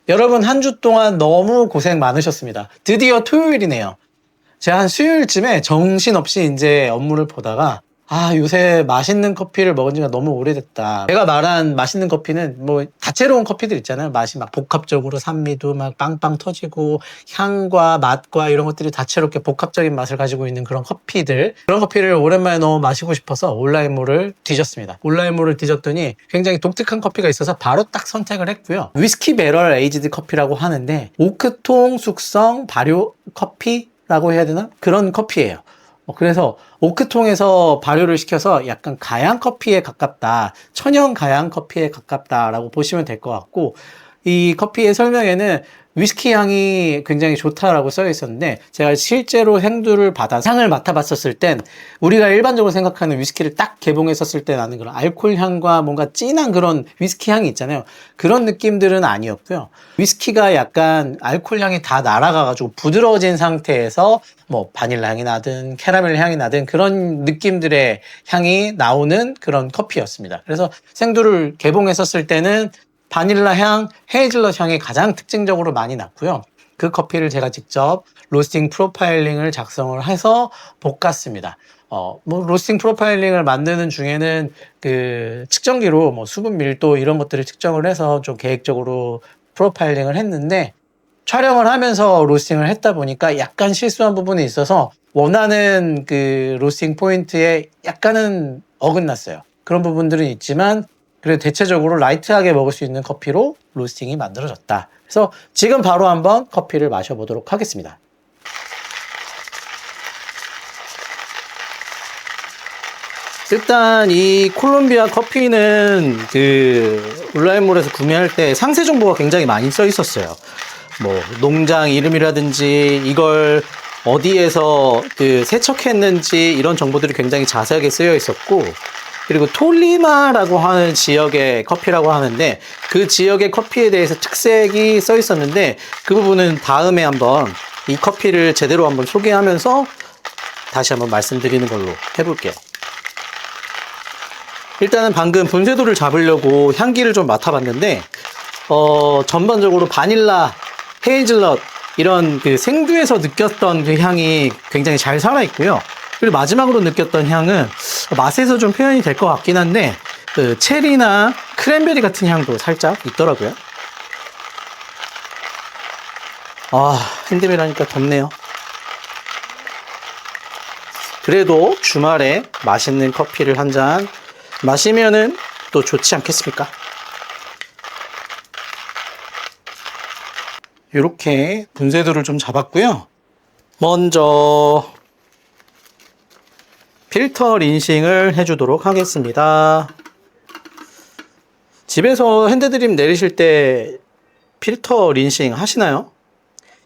여러분 한 주 동안 너무 고생 많으셨습니다. 드디어 토요일이네요. 제가 한 수요일쯤에 정신없이 이제 업무를 보다가 요새 맛있는 커피를 먹은 지가 너무 오래됐다. 제가 말한 맛있는 커피는 뭐 다채로운 커피들 있잖아요. 맛이 막 복합적으로 산미도 막 빵빵 터지고 향과 맛과 이런 것들이 다채롭게 복합적인 맛을 가지고 있는 그런 커피들. 그런 커피를 오랜만에 너무 마시고 싶어서 온라인몰을 뒤졌습니다. 온라인몰을 뒤졌더니 굉장히 독특한 커피가 있어서 바로 딱 선택을 했고요. 위스키 배럴 에이지드 커피라고 하는데 오크통 숙성 발효 커피라고 해야 되나? 그런 커피예요. 그래서 오크통에서 발효를 시켜서 약간 가양 커피에 가깝다, 천연 가양 커피에 가깝다라고 보시면 될 것 같고, 이 커피의 설명에는 위스키 향이 굉장히 좋다라고 써 있었는데, 제가 실제로 행두를 받아 향을 맡아봤었을 땐 우리가 일반적으로 생각하는 위스키를 딱 개봉했었을 때 나는 그런 알코올 향과 뭔가 진한 그런 위스키 향이 있잖아요. 그런 느낌들은 아니었고요. 위스키가 약간 알코올 향이 다 날아가가지고 부드러워진 상태에서 뭐 바닐라 향이 나든 캐러멜 향이 나든 그런 느낌들의 향이 나오는 그런 커피였습니다. 그래서 생두를 개봉했었을 때는 바닐라 향, 헤이즐넛 향이 가장 특징적으로 많이 났고요. 그 커피를 제가 직접 로스팅 프로파일링을 작성을 해서 볶았습니다. 뭐 로스팅 프로파일링을 만드는 중에는 그 측정기로 뭐 수분 밀도 이런 것들을 측정을 해서 좀 계획적으로 프로파일링을 했는데, 촬영을 하면서 로스팅을 했다 보니까 약간 실수한 부분이 있어서 원하는 그 로스팅 포인트에 약간은 어긋났어요. 그런 부분들은 있지만 그래도 대체적으로 라이트하게 먹을 수 있는 커피로 로스팅이 만들어졌다. 그래서 지금 바로 한번 커피를 마셔보도록 하겠습니다. 일단 이 콜롬비아 커피는 그 온라인몰에서 구매할 때 상세 정보가 굉장히 많이 써 있었어요. 뭐 농장 이름이라든지 이걸 어디에서 그 세척했는지 이런 정보들이 굉장히 자세하게 쓰여 있었고, 그리고 톨리마라고 하는 지역의 커피라고 하는데 그 지역의 커피에 대해서 특색이 써 있었는데, 그 부분은 다음에 한번 이 커피를 제대로 한번 소개하면서 다시 한번 말씀드리는 걸로 해볼게요. 일단은 방금 분쇄도를 잡으려고 향기를 좀 맡아봤는데 전반적으로 바닐라, 헤이즐넛 이런 그 생두에서 느꼈던 그 향이 굉장히 잘 살아있고요. 그리고 마지막으로 느꼈던 향은 맛에서 좀 표현이 될 것 같긴 한데 그 체리나 크랜베리 같은 향도 살짝 있더라고요. 핸드메라니까 덥네요. 그래도 주말에 맛있는 커피를 한 잔 마시면은 또 좋지 않겠습니까? 이렇게 분쇄도를 좀 잡았고요. 먼저 필터 린싱을 해주도록 하겠습니다. 집에서 핸드드립 내리실 때 필터 린싱 하시나요?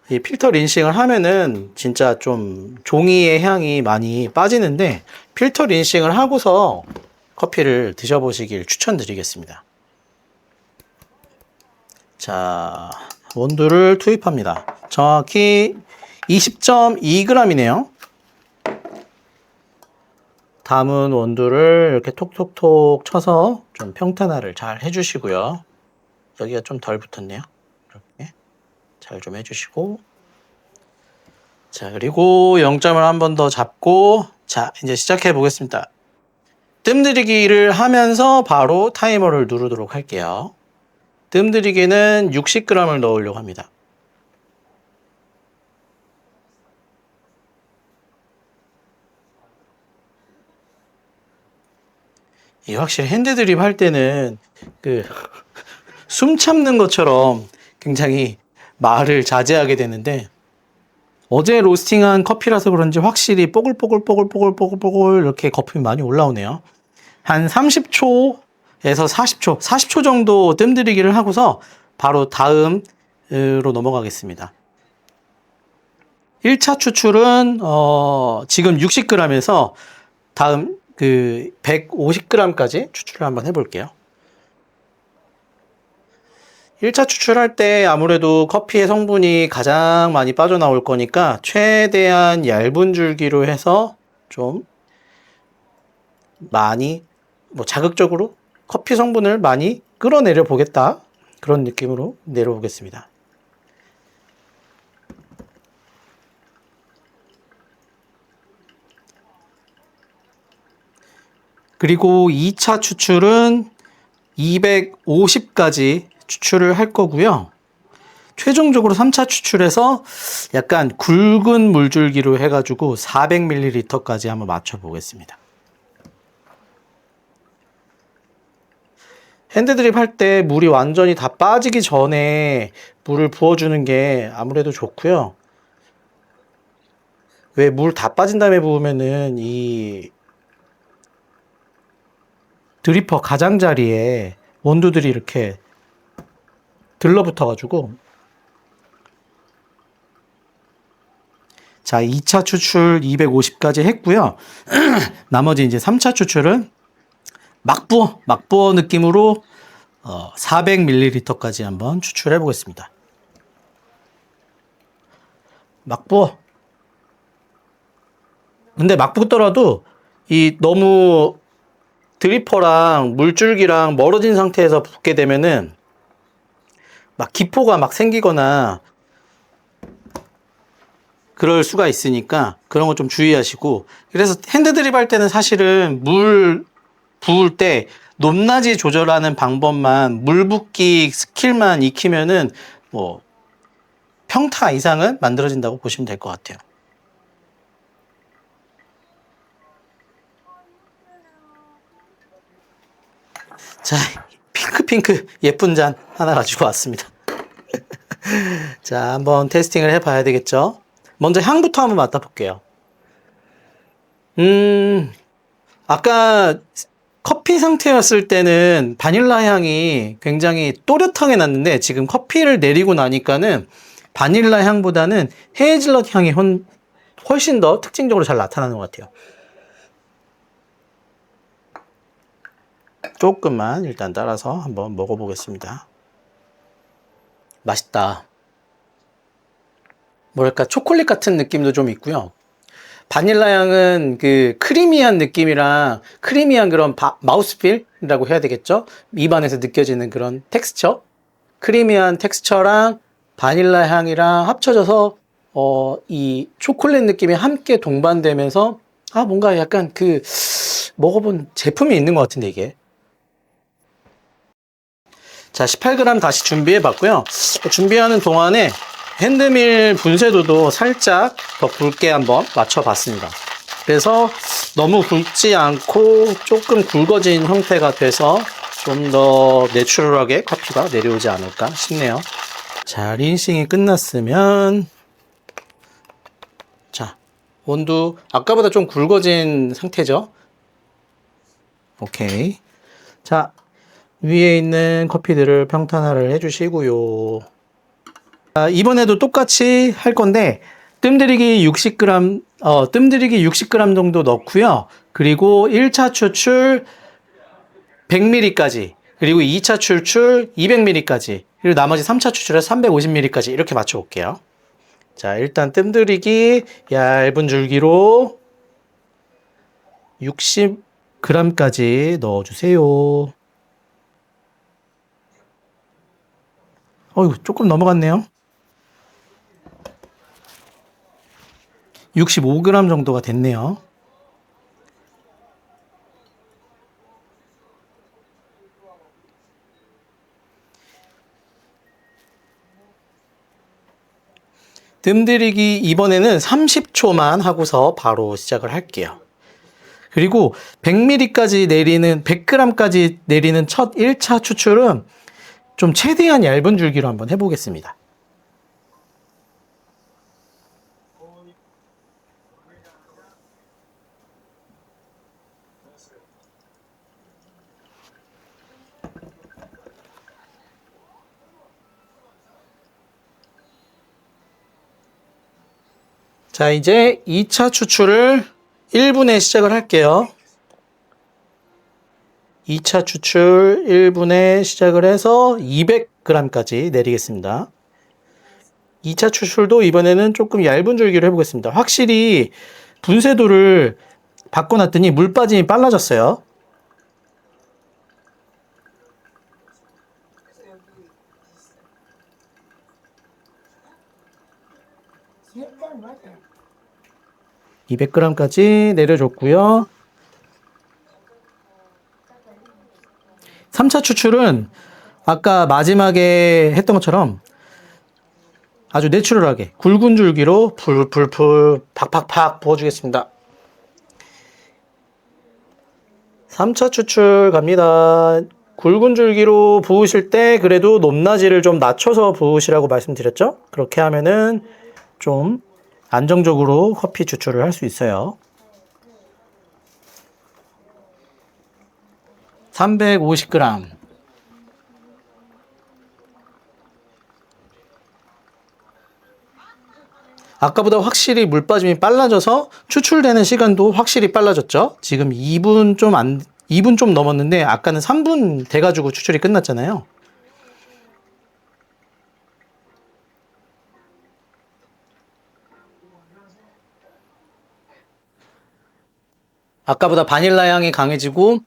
이 필터 린싱을 하면은 진짜 좀 종이의 향이 많이 빠지는데, 필터 린싱을 하고서 커피를 드셔보시길 추천드리겠습니다. 자, 원두를 투입합니다. 정확히 20.2g이네요. 담은 원두를 이렇게 톡톡톡 쳐서 좀 평탄화를 잘 해주시고요. 여기가 좀 덜 붙었네요. 이렇게 잘 좀 해주시고, 자, 그리고 0점을 한 번 더 잡고, 자, 이제 시작해 보겠습니다. 뜸들이기를 하면서 바로 타이머를 누르도록 할게요. 뜸들이기는 60g을 넣으려고 합니다. 확실히 핸드드립 할 때는 숨 참는 것처럼 굉장히 말을 자제하게 되는데, 어제 로스팅한 커피라서 그런지 확실히 뽀글뽀글 이렇게 거품이 많이 올라오네요. 한 30초에서 40초 정도 뜸들이기를 하고서 바로 다음으로 넘어가겠습니다. 1차 추출은 지금 60g에서 다음 150g까지 추출을 한번 해볼게요. 1차 추출할 때 아무래도 커피의 성분이 가장 많이 빠져나올 거니까 최대한 얇은 줄기로 해서 좀 많이 자극적으로 커피 성분을 많이 끌어내려 보겠다, 그런 느낌으로 내려오겠습니다. 그리고 2차 추출은 250까지 추출을 할 거고요. 최종적으로 3차 추출해서 약간 굵은 물줄기로 해가지고 400ml까지 한번 맞춰 보겠습니다. 핸드드립 할 때 물이 완전히 다 빠지기 전에 물을 부어주는 게 아무래도 좋고요. 왜 물 다 빠진 다음에 부으면은 이 드리퍼 가장자리에 원두들이 이렇게 들러붙어가지고. 자, 2차 추출 250까지 했고요. 나머지 이제 3차 추출은 막 부어 느낌으로 400ml까지 한번 추출해 보겠습니다. 막 부어. 근데 막 붓더라도 이 너무 드리퍼랑 물줄기랑 멀어진 상태에서 붓게 되면은 막 기포가 막 생기거나 그럴 수가 있으니까 그런 거 좀 주의하시고. 그래서 핸드드립 할 때는 사실은 물 부을 때 높낮이 조절하는 방법만, 물 붓기 스킬만 익히면은 뭐 평타 이상은 만들어진다고 보시면 될 것 같아요. 자, 핑크 예쁜 잔 하나 가지고 왔습니다. 자, 한번 테스팅을 해봐야 되겠죠. 먼저 향부터 한번 맡아볼게요. 아까 커피 상태였을 때는 바닐라 향이 굉장히 또렷하게 났는데 지금 커피를 내리고 나니까는 바닐라 향보다는 헤이즐넛 향이 훨씬 더 특징적으로 잘 나타나는 것 같아요. 조금만 일단 따라서 한번 먹어보겠습니다. 맛있다. 뭐랄까 초콜릿 같은 느낌도 좀 있고요. 바닐라 향은 그 크리미한 느낌이랑 크리미한 그런 마우스필이라고 해야 되겠죠? 입안에서 느껴지는 그런 텍스처? 크리미한 텍스처랑 바닐라 향이랑 합쳐져서 이 초콜릿 느낌이 함께 동반되면서 뭔가 약간 그 먹어본 제품이 있는 것 같은데 이게. 자, 18g 다시 준비해 봤고요. 준비하는 동안에 핸드밀 분쇄도도 살짝 더 굵게 한번 맞춰 봤습니다. 그래서 너무 굵지 않고 조금 굵어진 형태가 돼서 좀 더 내추럴하게 커피가 내려오지 않을까 싶네요. 자, 린싱이 끝났으면 자, 원두 아까보다 좀 굵어진 상태죠. 오케이. 자, 위에 있는 커피들을 평탄화를 해주시고요. 이번에도 똑같이 할 건데 뜸들이기 60g 뜸들이기 60g 정도 넣고요. 그리고 1차 추출 100ml까지, 그리고 2차 추출 200ml까지, 그리고 나머지 3차 추출해서 350ml까지 이렇게 맞춰 볼게요. 자, 일단 뜸들이기 얇은 줄기로 60g까지 넣어 주세요. 조금 넘어갔네요. 65g 정도가 됐네요. 뜸들이기 이번에는 30초만 하고서 바로 시작을 할게요. 그리고 100ml까지 내리는 100g까지 내리는 첫 1차 추출은 좀 최대한 얇은 줄기로 한번 해보겠습니다. 자, 이제 2차 추출을 1분에 시작을 할게요. 2차 추출 1분에 시작을 해서 200g까지 내리겠습니다. 2차 추출도 이번에는 조금 얇은 줄기로 해보겠습니다. 확실히 분쇄도를 바꿔놨더니 물 빠짐이 빨라졌어요. 200g까지 내려줬고요. 3차 추출은 아까 마지막에 했던 것처럼 아주 내추럴하게 굵은 줄기로 풀풀풀 팍팍팍 부어주겠습니다. 3차 추출 갑니다. 굵은 줄기로 부으실 때 그래도 높낮이를 좀 낮춰서 부으시라고 말씀드렸죠? 그렇게 하면은 좀 안정적으로 커피 추출을 할 수 있어요. 350g. 아까보다 확실히 물 빠짐이 빨라져서 추출되는 시간도 확실히 빨라졌죠? 지금 2분 좀 넘었는데 아까는 3분 돼가지고 추출이 끝났잖아요. 아까보다 바닐라 향이 강해지고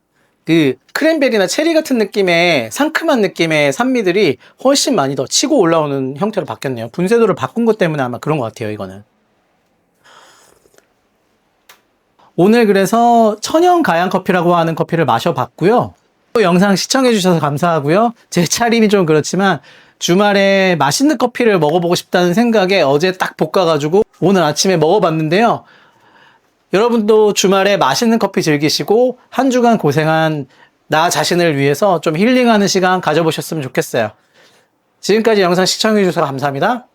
그 크랜베리나 체리 같은 느낌의 상큼한 느낌의 산미들이 훨씬 많이 더 치고 올라오는 형태로 바뀌었네요. 분쇄도를 바꾼 것 때문에 아마 그런 것 같아요, 이거는. 오늘 그래서 천연 가양 커피라고 하는 커피를 마셔봤고요. 또 영상 시청해주셔서 감사하고요. 제 차림이 좀 그렇지만 주말에 맛있는 커피를 먹어보고 싶다는 생각에 어제 딱 볶아가지고 오늘 아침에 먹어봤는데요. 여러분도 주말에 맛있는 커피 즐기시고 한 주간 고생한 나 자신을 위해서 좀 힐링하는 시간 가져보셨으면 좋겠어요. 지금까지 영상 시청해주셔서 감사합니다.